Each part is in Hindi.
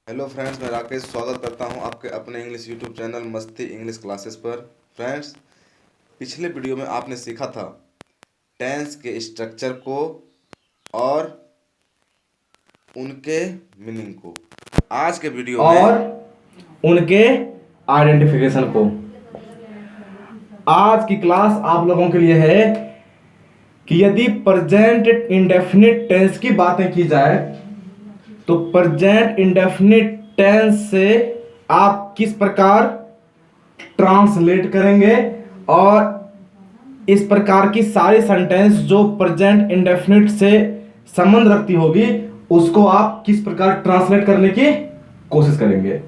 हेलो फ्रेंड्स, मैं राकेश स्वागत करता हूं आपके अपने इंग्लिश यूट्यूब चैनल मस्ती इंग्लिश क्लासेस पर। फ्रेंड्स, पिछले वीडियो में आपने सीखा था टेंस के स्ट्रक्चर को और उनके मीनिंग को। आज के वीडियो और में उनके आइडेंटिफिकेशन को। आज की क्लास आप लोगों के लिए है कि यदि प्रेजेंट इंडेफिनिट टेंस की बातें की जाए तो प्रेजेंट इंडेफिनिट टेंस से आप किस प्रकार ट्रांसलेट करेंगे और इस प्रकार की सारी सेंटेंस जो प्रेजेंट इंडेफिनिट से संबंध रखती होगी उसको आप किस प्रकार ट्रांसलेट करने की कोशिश करेंगे।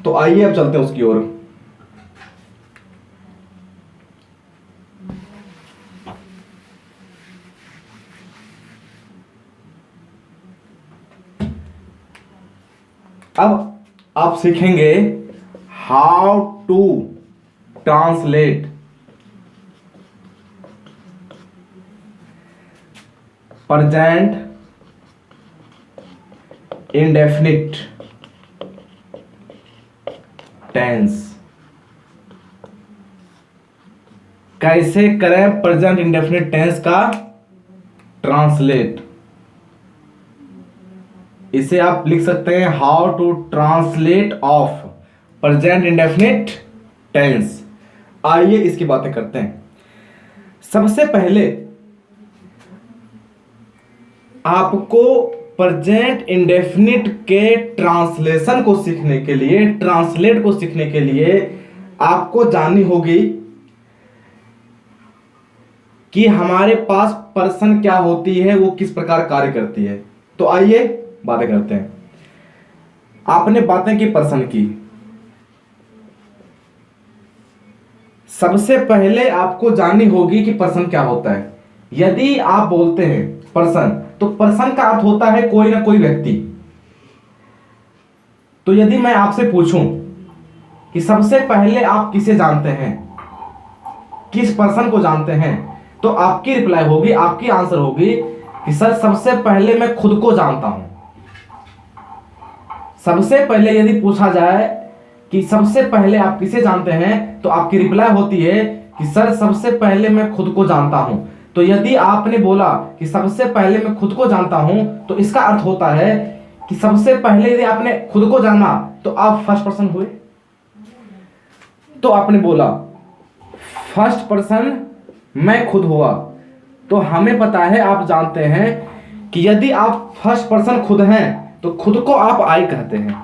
तो आइए अब चलते हैं उसकी ओर। अब आप सीखेंगे how to translate present indefinite tense. कैसे करें प्रेजेंट इंडेफिनिट टेंस का ट्रांसलेट। इसे आप लिख सकते हैं how to translate of present indefinite tense. आइए इसकी बातें करते हैं। सबसे पहले आपको प्रेजेंट इंडेफिनिट के ट्रांसलेशन को सीखने के लिए, ट्रांसलेट को सीखने के लिए आपको जाननी होगी कि हमारे पास पर्सन क्या होती है, वो किस प्रकार कार्य करती है। तो आइए बातें करते हैं। आपने बातें की पर्सन की। सबसे पहले आपको जाननी होगी कि पर्सन क्या होता है। यदि आप बोलते हैं पर्सन, तो पर्सन का अर्थ होता है कोई ना कोई व्यक्ति। तो यदि मैं आपसे पूछूं कि सबसे पहले आप किसे जानते हैं, किस पर्सन को जानते हैं, तो आपकी रिप्लाई होगी, आपकी आंसर होगी कि सर सबसे पहले मैं खुद को जानता हूं। सबसे पहले यदि पूछा जाए कि सबसे पहले आप किसे जानते हैं, तो आपकी रिप्लाई होती है कि सर सबसे पहले मैं खुद को जानता हूं। तो यदि आपने बोला कि सबसे पहले मैं खुद को जानता हूं, तो इसका अर्थ होता है कि सबसे पहले यदि आपने खुद को जाना तो आप फर्स्ट पर्सन हुए। तो आपने बोला फर्स्ट पर्सन मैं खुद हुआ, तो हमें पता है, आप जानते हैं कि यदि आप फर्स्ट पर्सन खुद हैं तो खुद को आप आई कहते हैं।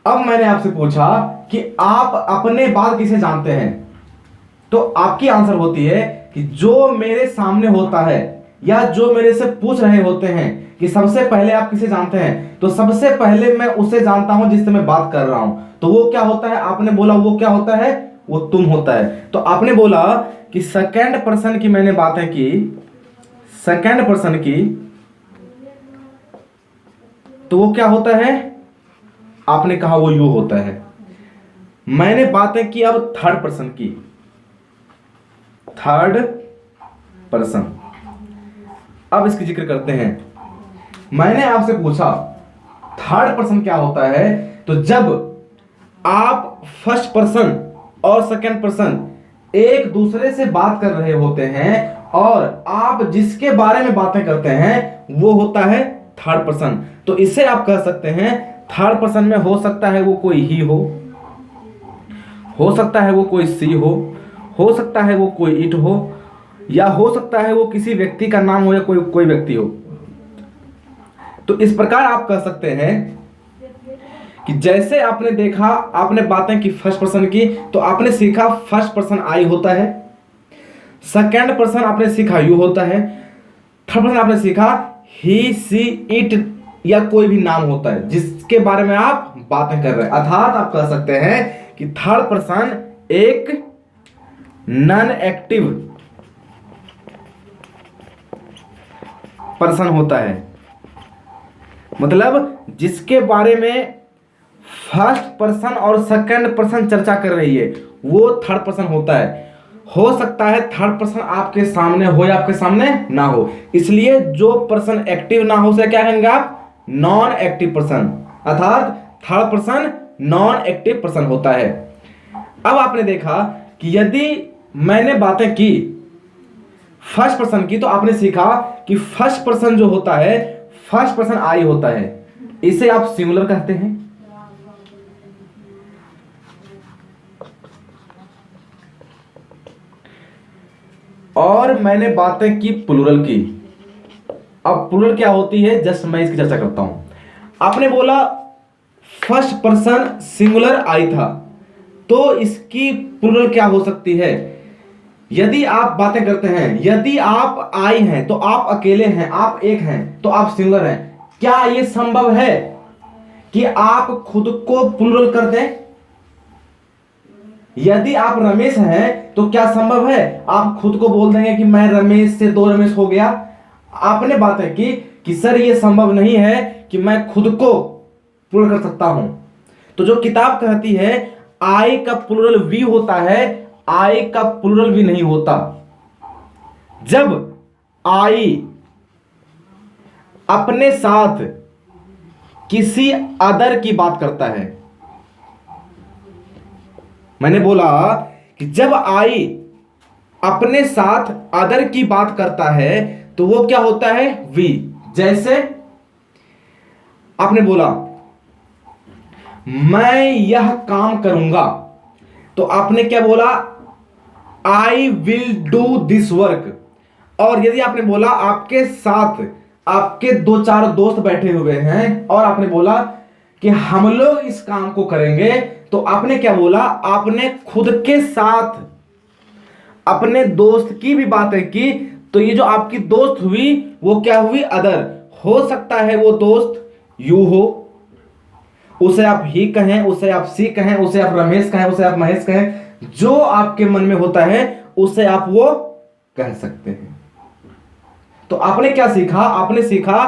अब मैंने आपसे पूछा कि आप अपने बाद किसे जानते हैं, तो आपकी आंसर होती है कि जो मेरे सामने होता है या जो मेरे से पूछ रहे होते हैं कि सबसे पहले आप किसे जानते हैं, तो सबसे पहले मैं उसे जानता हूं जिससे मैं बात कर रहा हूं। तो वो क्या होता है, आपने बोला वो क्या होता है, वो तुम होता है। तो आपने बोला कि सेकंड पर्सन की मैंने बातें की, सेकंड पर्सन की, तो वो क्या होता है, आपने कहा वो यू होता है। मैंने बातें की अब थर्ड पर्सन की, थर्ड पर्सन। अब इसकी जिक्र करते हैं। मैंने आपसे पूछा थर्ड पर्सन क्या होता है, तो जब आप फर्स्ट पर्सन और सेकंड पर्सन एक दूसरे से बात कर रहे होते हैं और आप जिसके बारे में बातें करते हैं वो होता है थर्ड पर्सन। तो इसे आप कह सकते हैं थर्ड पर्सन में हो सकता है वो कोई ही हो सकता है वो कोई सी हो सकता है वो कोई इट हो, या हो सकता है वो किसी व्यक्ति का नाम हो या कोई व्यक्ति हो। तो इस प्रकार आप कह सकते हैं कि जैसे आपने देखा, आपने बातें की फर्स्ट पर्सन की, तो आपने सीखा फर्स्ट पर्सन आई होता है, सेकंड पर्सन आपने सीखा यू होता है, थर्ड पर्सन आपने सीखा ही सी इट या कोई भी नाम होता है जिसके बारे में आप बातें कर रहे हैं। अर्थात आप कह सकते हैं कि थर्ड पर्सन एक नॉन एक्टिव पर्सन होता है, मतलब जिसके बारे में फर्स्ट पर्सन और सेकंड पर्सन चर्चा कर रही है वो थर्ड पर्सन होता है। हो सकता है थर्ड पर्सन आपके सामने हो या आपके सामने ना हो, इसलिए जो पर्सन एक्टिव ना हो उसे क्या कहेंगे आप? नॉन एक्टिव पर्सन, अर्थात third person non active person होता है। अब आपने देखा कि यदि मैंने बातें की फर्स्ट पर्सन की, तो आपने सीखा कि फर्स्ट पर्सन जो होता है, फर्स्ट पर्सन आई होता है, इसे आप सिंगुलर कहते हैं। और मैंने बातें की प्लूरल की। अब प्लूरल क्या होती है, जस्ट मैं इसकी चर्चा करता हूं। आपने बोला फर्स्ट पर्सन सिंगुलर आई था, तो इसकी प्लूरल क्या हो सकती है? यदि आप बातें करते हैं, यदि आप आई हैं तो आप अकेले हैं, आप एक हैं तो आप सिंगुलर हैं। क्या यह संभव है कि आप खुद को प्लूरल कर दें? यदि आप रमेश हैं तो क्या संभव है आप खुद को बोल देंगे कि मैं रमेश से दो रमेश हो गया? आपने बातें की कि सर ये संभव नहीं है कि मैं खुद को प्लूरल कर सकता हूं। तो जो किताब कहती है आई का प्लूरल वी होता है, आई का प्लूरल भी नहीं होता। जब आई अपने साथ किसी अदर की बात करता है, मैंने बोला कि जब आई अपने साथ अदर की बात करता है तो वो क्या होता है? वी। जैसे आपने बोला मैं यह काम करूंगा, तो आपने क्या बोला? I will do this work. और यदि आपने बोला आपके साथ आपके दो चार दोस्त बैठे हुए हैं और आपने बोला कि हम लोग इस काम को करेंगे, तो आपने क्या बोला? आपने खुद के साथ अपने दोस्त की भी बातें की। तो ये जो आपकी दोस्त हुई वो क्या हुई? अदर। हो सकता है वो दोस्त यू हो, उसे आप ही कहें, उसे आप सी कहें, उसे आप रमेश कहें, उसे आप महेश कहें, जो आपके मन में होता है उसे आप वो कह सकते हैं। तो आपने क्या सीखा? आपने सीखा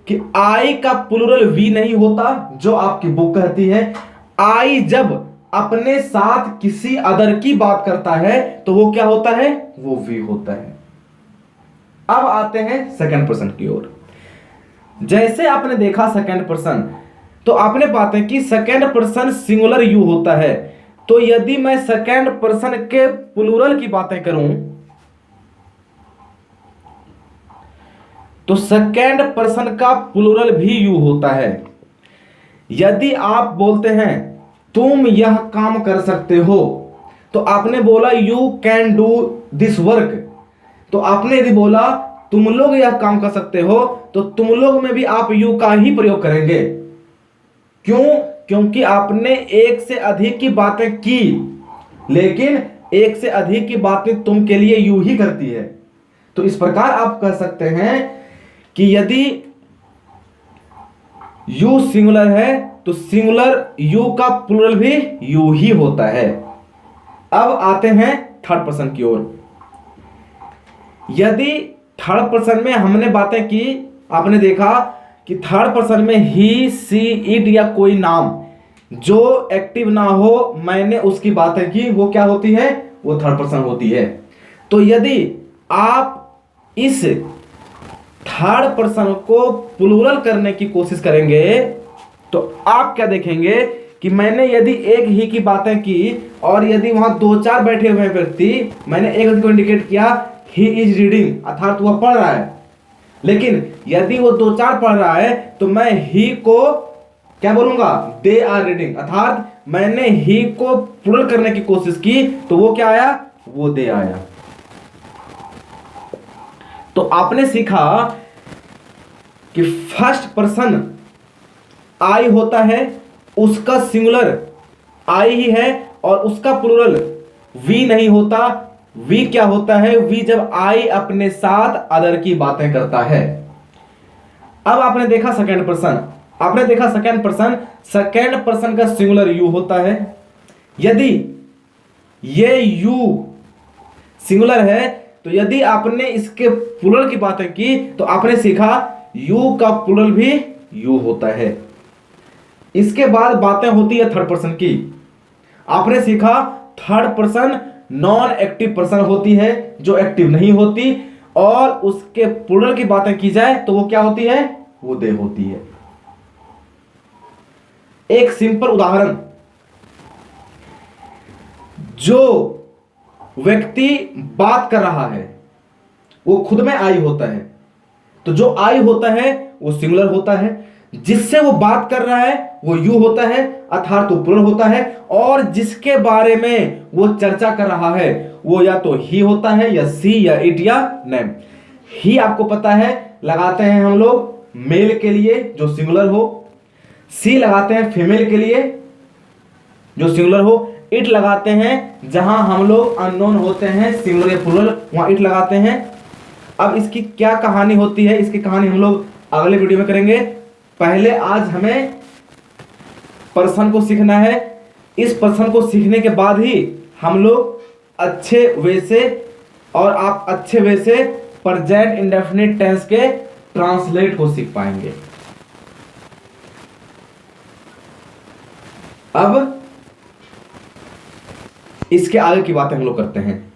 कि आई का प्लूरल वी नहीं होता, जो आपकी बुक कहती है। आई जब अपने साथ किसी अदर की बात करता है तो वो क्या होता है? वो वी होता है। अब आते हैं सेकंड पर्सन की ओर। जैसे आपने देखा सेकंड पर्सन, तो आपने बातें की सेकंड पर्सन सिंगुलर यू होता है। तो यदि मैं सेकंड पर्सन के प्लूरल की बातें करूं तो सेकंड पर्सन का प्लूरल भी यू होता है। यदि आप बोलते हैं तुम यह काम कर सकते हो, तो आपने बोला you can do this work. तो आपने यदि बोला तुम लोग यह काम कर सकते हो, तो तुम लोग में भी आप यू का ही प्रयोग करेंगे। क्यों? क्योंकि आपने एक से अधिक की बातें की, लेकिन एक से अधिक की बातें तुम के लिए यू ही करती है। तो इस प्रकार आप कह सकते हैं कि यदि यू सिंगुलर है तो सिंगुलर यू का प्लूरल भी यू ही होता है। अब आते हैं थर्ड पर्सन की ओर। यदि थर्ड पर्सन में हमने बातें की, आपने देखा कि थर्ड पर्सन में ही, सी, इट या कोई नाम जो एक्टिव ना हो, मैंने उसकी बातें की, वो क्या होती है? वो थर्ड पर्सन होती है। तो यदि आप इस थर्ड पर्सन को प्लूरल करने की कोशिश करेंगे तो आप क्या देखेंगे कि मैंने यदि एक ही की बातें की और यदि वहां दो चार बैठे हुए व्यक्ति, मैंने एक व्यक्ति को इंडिकेट किया ही इज रीडिंग, अर्थात वह पढ़ रहा है। लेकिन यदि वो दो चार पढ़ रहा है तो मैं ही को क्या बोलूंगा? दे आर रीडिंग, अर्थात मैंने ही को प्लूरल करने की कोशिश की तो वो क्या आया? वो दे आया। तो आपने सीखा कि फर्स्ट पर्सन आई होता है, उसका सिंगुलर आई ही है और उसका प्लूरल वी नहीं होता। वी क्या होता है? वी जब आई अपने साथ अदर की बातें करता है। अब आपने देखा सेकंड पर्सन, आपने देखा सेकंड पर्सन, सेकंड पर्सन का सिंगुलर यू होता है। यदि ये यू सिंगुलर है तो यदि आपने इसके प्लूरल की बातें की तो आपने सीखा यू का प्लूरल भी यू होता है। इसके बाद बातें होती है थर्ड पर्सन की। आपने सीखा third person non active person होती है, जो एक्टिव नहीं होती, और उसके प्लूरल की बातें की जाए तो वो क्या होती है, वो दे होती है। एक सिंपल उदाहरण, जो व्यक्ति बात कर रहा है वो खुद में आई होता है, तो जो आई होता है वो सिंगुलर होता है, जिससे वो बात कर रहा है वो यू होता है अर्थात तो प्लूरल होता है, और जिसके बारे में वो चर्चा कर रहा है वो या तो ही होता है या सी या इट या नेम। ही आपको पता है लगाते हैं हम लोग मेल के लिए जो सिंगुलर हो, सी लगाते हैं फीमेल के लिए जो सिंगुलर हो, इट लगाते हैं जहां हम लोग अननोन होते हैं सिंगुलर या प्लूरल, वहां इट लगाते हैं। अब इसकी क्या कहानी होती है, इसकी कहानी हम लोग अगले वीडियो में करेंगे। पहले आज हमें पर्सन को सीखना है। इस पर्सन को सीखने के बाद ही हम लोग अच्छे वे से, और आप अच्छे वे से प्रेजेंट इंडेफिनिट टेंस के ट्रांसलेट को सीख पाएंगे। अब इसके आगे की बातें हम लोग करते हैं।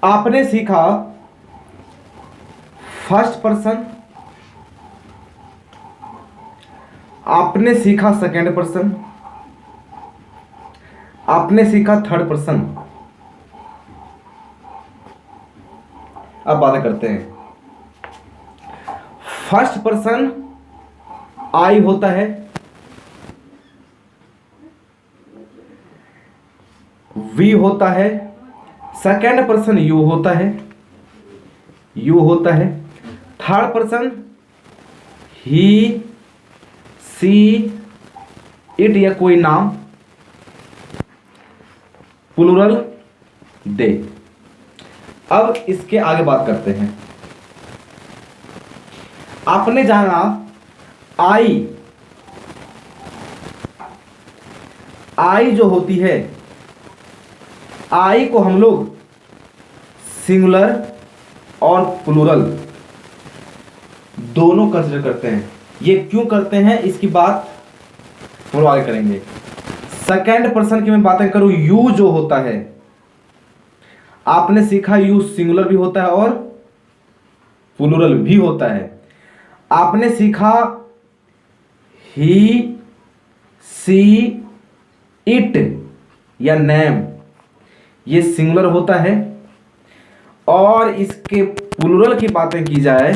आपने सीखा फर्स्ट पर्सन, आपने सीखा सेकेंड पर्सन, आपने सीखा थर्ड पर्सन। अब बातें करते हैं। फर्स्ट पर्सन आई होता है, वी होता है, सेकेंड पर्सन यू होता है, यू होता है, third person he, she, it या कोई नाम, प्लूरल दे। अब इसके आगे बात करते हैं। आपने जाना आई, आई जो होती है, आई को हम लोग सिंगुलर और प्लूरल दोनों कंसीडर करते हैं। ये क्यों करते हैं इसकी बात हम लोग आगे करेंगे। सेकेंड पर्सन की मैं बातें करूं, यू जो होता है, आपने सीखा यू सिंगुलर भी होता है और प्लूरल भी होता है। आपने सीखा ही, सी, इट या नेम, ये सिंगुलर होता है, और इसके प्लूरल की बातें की जाए,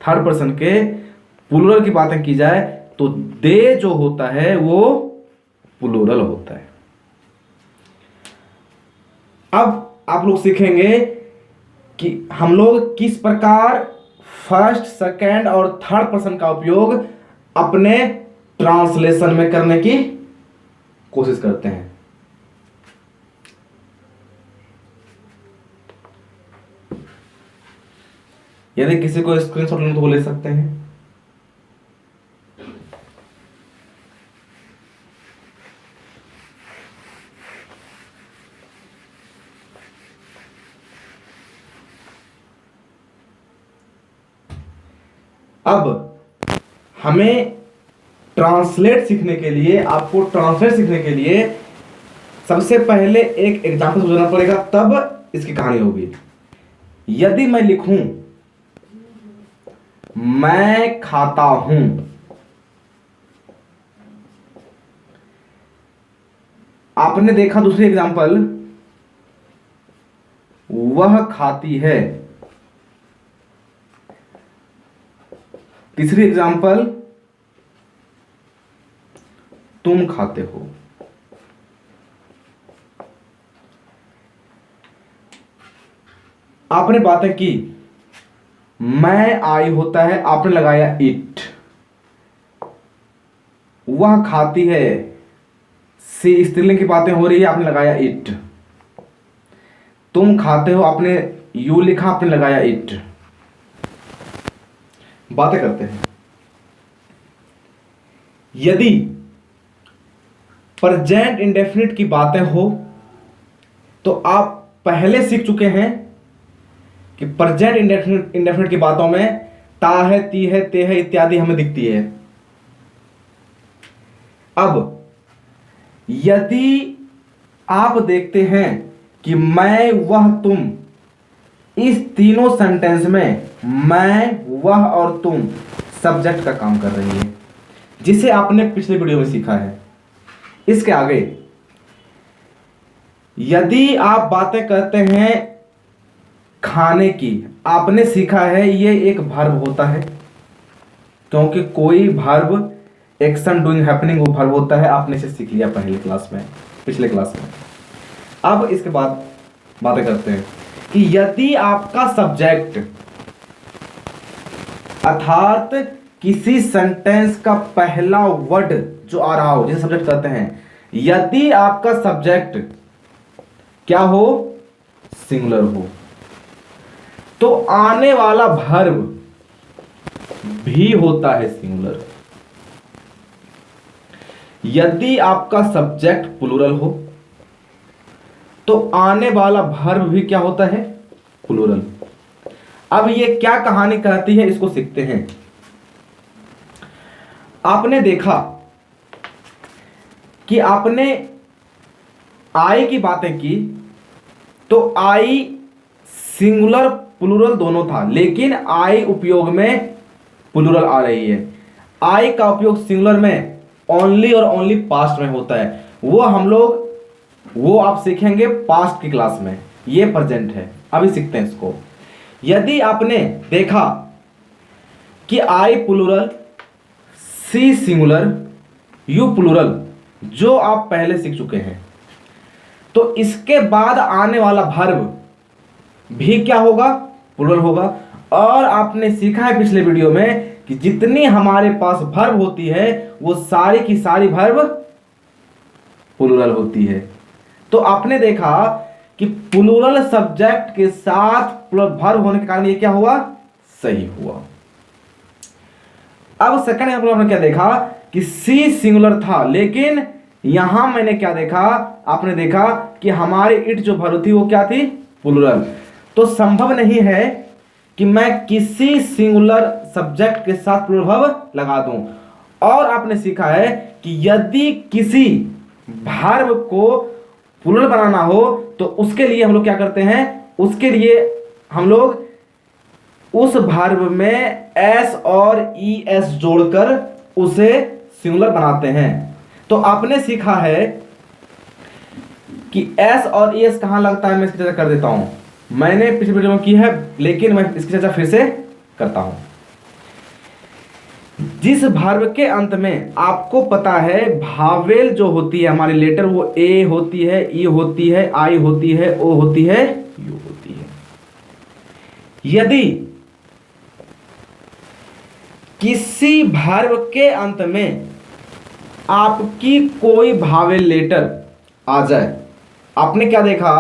थर्ड पर्सन के प्लूरल की बातें की जाए तो दे जो होता है वो प्लूरल होता है। अब आप लोग सीखेंगे कि हम लोग किस प्रकार फर्स्ट, सेकेंड और थर्ड पर्सन का उपयोग अपने ट्रांसलेशन में करने की कोशिश करते हैं। यदि किसी को स्क्रीनशॉट लेना तो वो ले सकते हैं। अब हमें ट्रांसलेट सीखने के लिए, आपको ट्रांसलेट सीखने के लिए सबसे पहले एक एग्जांपल समझना पड़ेगा, तब इसकी कहानी होगी। यदि मैं लिखूं मैं खाता हूं, आपने देखा दूसरी एग्जांपल, वह खाती है। तीसरी एग्जांपल, तुम खाते हो। आपने बातें की, मैं आई होता है, आपने लगाया इट। वह खाती है, सी स्त्रीलिंग की बातें हो रही है, आपने लगाया इट। तुम खाते हो, आपने यू लिखा, आपने लगाया इट। बातें करते हैं। यदि प्रेजेंट इंडेफिनिट की बातें हो तो आप पहले सीख चुके हैं कि प्रेजेंट इंडेफिनिट की बातों में ता है, ती है, ते है इत्यादि हमें दिखती है। अब यदि आप देखते हैं कि मैं, वह, तुम, इस तीनों सेंटेंस में मैं, वह और तुम सब्जेक्ट का काम कर रही है, जिसे आपने पिछले वीडियो में सीखा है। इसके आगे यदि आप बातें करते हैं खाने की, आपने सीखा है ये एक वर्ब होता है, क्योंकि कोई वर्ब एक्शन डूइंग हैपनिंग वो वर्ब होता है। आपने इसे सीख लिया पहले क्लास में, पिछले क्लास में। अब इसके बाद बातें करते हैं कि यदि आपका सब्जेक्ट अर्थात किसी सेंटेंस का पहला वर्ड जो आ रहा हो, जिसे सब्जेक्ट कहते हैं, यदि आपका सब्जेक्ट क्या हो, सिंगुलर हो, तो आने वाला वर्ब भी होता है सिंगुलर। यदि आपका सब्जेक्ट प्लूरल हो तो आने वाला वर्ब भी क्या होता है, प्लूरल। अब ये क्या कहानी कहती है, इसको सीखते हैं। आपने देखा कि आपने आई की बातें की तो आई सिंगुलर प्लूरल दोनों था, लेकिन आई उपयोग में प्लूरल आ रही है। आई का उपयोग सिंगुलर में ओनली और ओनली पास्ट में होता है। वो आप सीखेंगे पास्ट की क्लास में, ये प्रेजेंट है। अभी सीखते हैं इसको। यदि आपने देखा कि आई प्लूरल, सी सिंगुलर, यू प्लूरल, जो आप पहले सीख चुके हैं, तो इसके बाद आने वाला वर्ब भी क्या होगा, प्लूरल होगा। और आपने सीखा है पिछले वीडियो में कि जितनी हमारे पास वर्ब होती है वो सारी की सारी वर्ब प्लूरल होती है। तो आपने देखा कि प्लूरल सब्जेक्ट के साथ वर्ब होने के कारण ये क्या हुआ, सही हुआ। अब सेकंड एग्जांपल आपने क्या देखा कि सी सिंगुलर था, लेकिन यहां मैंने क्या देखा, आपने देखा कि हमारी इट जो वर्ब थी वो क्या थी, प्लूरल। तो संभव नहीं है कि मैं किसी सिंगुलर सब्जेक्ट के साथ प्लूरल वर्ब लगा दूं। और आपने सीखा है कि यदि किसी वर्ब को प्लूरल बनाना हो तो उसके लिए हम लोग क्या करते हैं, उसके लिए हम लोग उस वर्ब में एस और ई एस जोड़कर उसे सिंगुलर बनाते हैं। तो आपने सीखा है कि एस और ई एस कहां लगता है, मैं इसकी चर्चा कर देता हूं। मैंने पिछले वीडियो में की है, लेकिन मैं इसकी चर्चा फिर से करता हूं। जिस वर्ब के अंत में आपको पता है भावेल जो होती है हमारी लेटर, वो ए होती है, ई होती है, आई होती है, ओ होती है, यू होती है। यदि किसी वर्ब के अंत में आपकी कोई भावेल लेटर आ जाए, आपने क्या देखा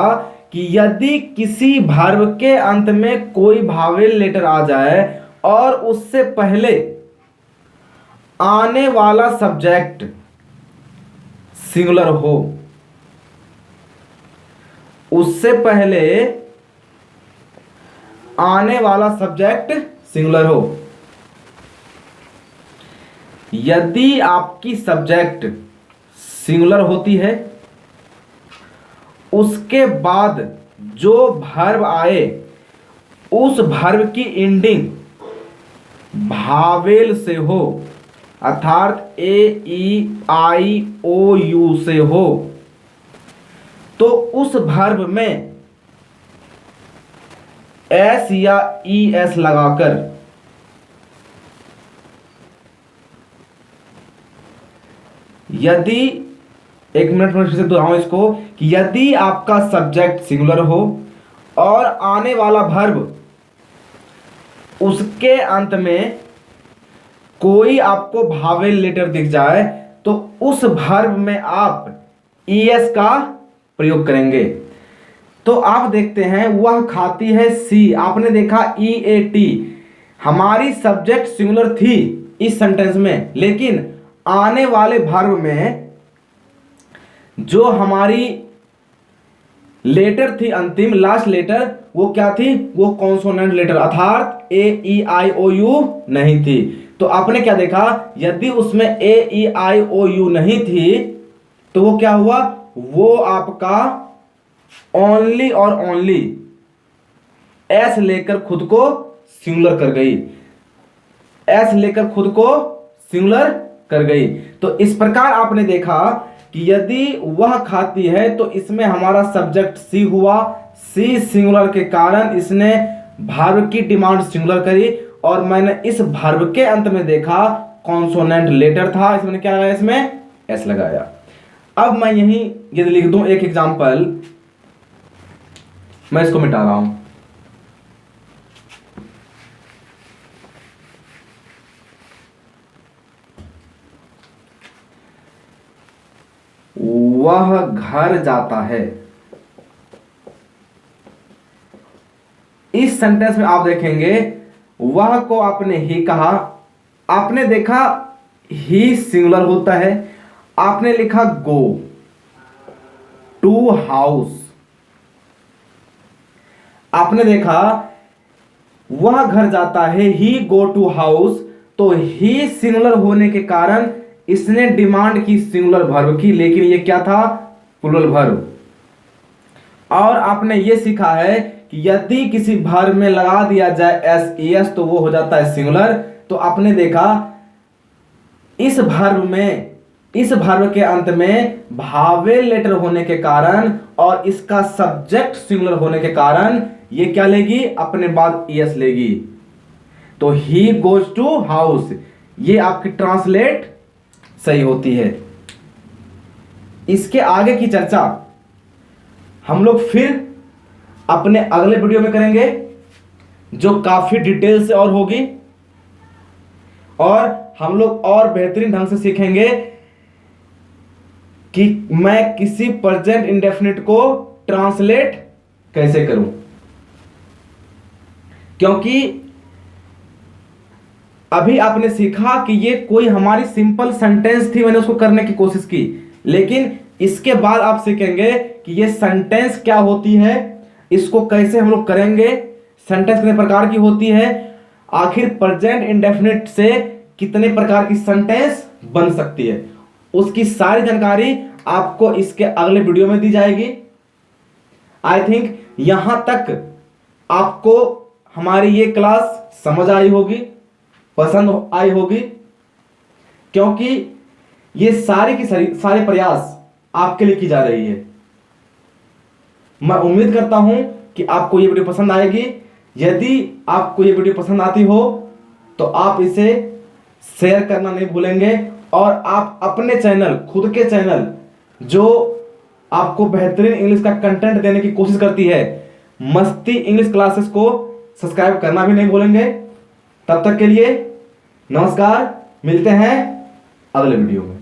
कि यदि किसी वर्ब के अंत में कोई भावेल लेटर आ जाए और उससे पहले आने वाला सब्जेक्ट सिंगुलर हो, उससे पहले आने वाला सब्जेक्ट सिंगुलर हो, यदि आपकी सब्जेक्ट सिंगुलर होती है, उसके बाद जो वर्ब आए उस वर्ब की एंडिंग भावेल से हो, अर्थात ए ई आई ओ यू से हो, तो उस वर्ब में एस या ई एस लगाकर यदि, एक मिनट में फिर से दोहराऊं इसको, कि यदि आपका सब्जेक्ट सिंगुलर हो और आने वाला वर्ब उसके अंत में कोई आपको भावेल लेटर दिख जाए तो उस वर्ब में आप ईएस का प्रयोग करेंगे। तो आप देखते हैं वह खाती है सी, आपने देखा ई ए टी, हमारी सब्जेक्ट सिंगुलर थी इस सेंटेंस में, लेकिन आने वाले वर्ब में जो हमारी लेटर थी अंतिम लास्ट लेटर, वो क्या थी? वो कॉन्सोनेंट लेटर अर्थात ए ई आई ओ यू नहीं थी। तो आपने क्या देखा, यदि उसमें ए ई आई ओ यू नहीं थी तो वो क्या हुआ? वो आपका ओनली और ओनली एस लेकर खुद को सिंगुलर कर गई, एस लेकर खुद को सिंगुलर कर गई। तो इस प्रकार आपने देखा कि यदि वह खाती है तो इसमें हमारा सब्जेक्ट सी हुआ, सी सिंगुलर के कारण इसने वर्ब की डिमांड सिंगुलर करी, और मैंने इस वर्ब के अंत में देखा कॉन्सोनेंट लेटर था, इसमें क्या लगाया? इसमें एस लगाया। अब मैं यहीं यदि लिख दूं एक एग्जांपल, मैं इसको मिटा रहा हूं। वह घर जाता है। इस सेंटेंस में आप देखेंगे वह को आपने ही कहा, आपने देखा ही सिंगुलर होता है, आपने लिखा गो टू हाउस, आपने देखा वह घर जाता है ही गो टू हाउस, तो ही सिंगुलर होने के कारण इसने डिमांड की सिंगुलर वर्ब की, लेकिन ये क्या था? Plural verb. और आपने ये सीखा है कि यदि किसी वर्ब में लगा दिया जाए एस ई एस तो वो हो जाता है सिंगुलर। तो आपने देखा इस वर्ब में, इस वर्ब के अंत में भावेल लेटर होने के कारण और इसका सब्जेक्ट सिंगुलर होने के कारण ये क्या लेगी? अपने बाद एस लेगी। तो ही गोज टू हाउस, ये आपकी ट्रांसलेट सही होती है। इसके आगे की चर्चा हम लोग फिर अपने अगले वीडियो में करेंगे, जो काफी डिटेल से और होगी, और हम लोग और बेहतरीन ढंग से सीखेंगे कि मैं किसी प्रेजेंट इंडेफिनिट को ट्रांसलेट कैसे करूं। क्योंकि अभी आपने सीखा कि ये कोई हमारी सिंपल सेंटेंस थी, मैंने उसको करने की कोशिश की, लेकिन इसके बाद आप सीखेंगे कि ये सेंटेंस क्या होती है, इसको कैसे हम लोग करेंगे, सेंटेंस कितने प्रकार की होती है, आखिर प्रेजेंट इंडेफिनिट से कितने प्रकार की सेंटेंस बन सकती है, उसकी सारी जानकारी आपको इसके अगले वीडियो में दी जाएगी। आई थिंक यहां तक आपको हमारी ये क्लास समझ आई होगी, पसंद आई होगी, क्योंकि ये सारे की सारे प्रयास आपके लिए की जा रही है। मैं उम्मीद करता हूं कि आपको ये वीडियो पसंद आएगी। यदि आपको ये वीडियो पसंद आती हो तो आप इसे शेयर करना नहीं भूलेंगे, और आप अपने चैनल, खुद के चैनल जो आपको बेहतरीन इंग्लिश का कंटेंट देने की कोशिश करती है, मस्ती इंग्लिश क्लासेस को सब्सक्राइब करना भी नहीं भूलेंगे। तब तक के लिए नमस्कार, मिलते हैं अगले वीडियो में।